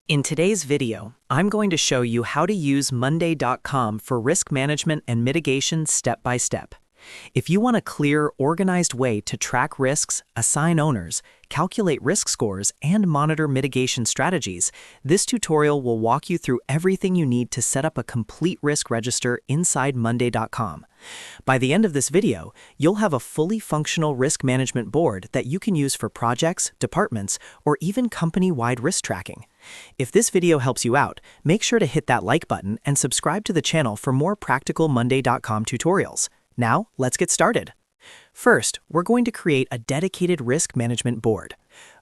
In today's video, I'm going to show you how to use Monday.com for risk management and mitigation step by step. If you want a clear, organized way to track risks, assign owners, calculate risk scores, and monitor mitigation strategies, this tutorial will walk you through everything you need to set up a complete risk register inside Monday.com. By the end of this video, you'll have a fully functional risk management board that you can use for projects, departments, or even company-wide risk tracking. If this video helps you out, make sure to hit that like button and subscribe to the channel for more practical Monday.com tutorials. Now, let's get started. First, we're going to create a dedicated risk management board.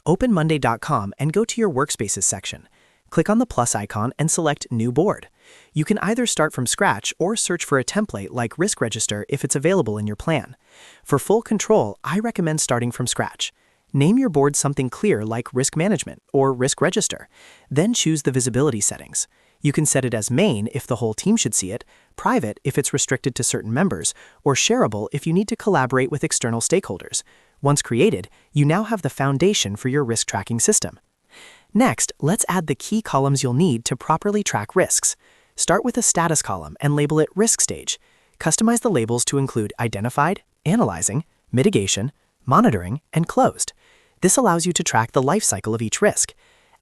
Open Monday.com and go to your Workspaces section. Click on the plus icon and select New Board. You can either start from scratch or search for a template like Risk Register if it's available in your plan. For full control, I recommend starting from scratch. Name your board something clear like Risk Management or Risk Register. Then choose the visibility settings. You can set it as main if the whole team should see it, private if it's restricted to certain members, or shareable if you need to collaborate with external stakeholders. Once created, you now have the foundation for your risk tracking system. Next, let's add the key columns you'll need to properly track risks. Start with a status column and label it Risk Stage. Customize the labels to include Identified, Analyzing, Mitigation, Monitoring, and Closed. This allows you to track the life cycle of each risk.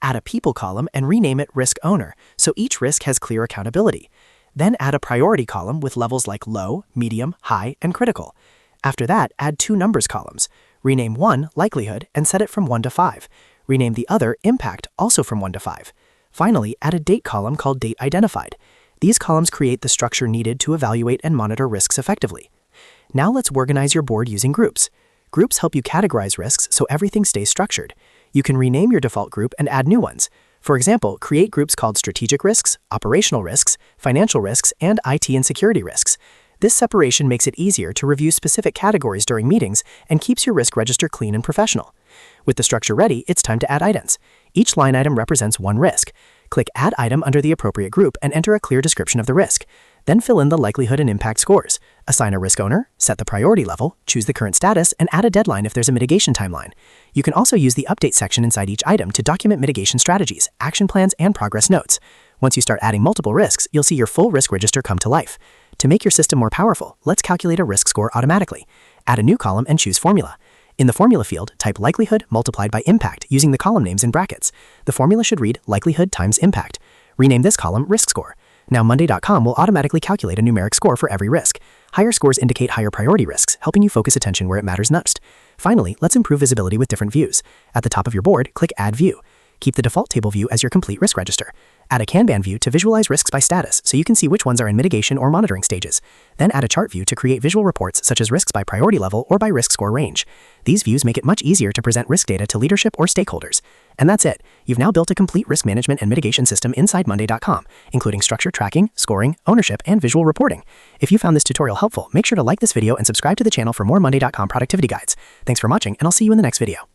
Add a People column and rename it Risk Owner, so each risk has clear accountability. Then add a Priority column with levels like Low, Medium, High, and Critical. After that, add two Numbers columns. Rename one Likelihood and set it from 1 to 5. Rename the other Impact, also from 1 to 5. Finally, add a Date column called Date Identified. These columns create the structure needed to evaluate and monitor risks effectively. Now let's organize your board using groups. Groups help you categorize risks so everything stays structured. You can rename your default group and add new ones. For example, create groups called Strategic Risks, Operational Risks, Financial Risks, and IT and Security Risks. This separation makes it easier to review specific categories during meetings and keeps your risk register clean and professional. With the structure ready, it's time to add items. Each line item represents one risk. Click Add Item under the appropriate group and enter a clear description of the risk. Then fill in the likelihood and impact scores. Assign a risk owner, set the priority level, choose the current status, and add a deadline if there's a mitigation timeline. You can also use the Update section inside each item to document mitigation strategies, action plans, and progress notes. Once you start adding multiple risks, you'll see your full risk register come to life. To make your system more powerful, let's calculate a risk score automatically. Add a new column and choose Formula. In the Formula field, type likelihood multiplied by impact using the column names in brackets. The formula should read likelihood times impact. Rename this column Risk Score. Now Monday.com will automatically calculate a numeric score for every risk. Higher scores indicate higher priority risks, helping you focus attention where it matters most. Finally, let's improve visibility with different views. At the top of your board, click Add View. Keep the default table view as your complete risk register. Add a Kanban view to visualize risks by status so you can see which ones are in mitigation or monitoring stages. Then add a chart view to create visual reports such as risks by priority level or by risk score range. These views make it much easier to present risk data to leadership or stakeholders. And that's it. You've now built a complete risk management and mitigation system inside Monday.com, including structure tracking, scoring, ownership, and visual reporting. If you found this tutorial helpful, make sure to like this video and subscribe to the channel for more Monday.com productivity guides. Thanks for watching, and I'll see you in the next video.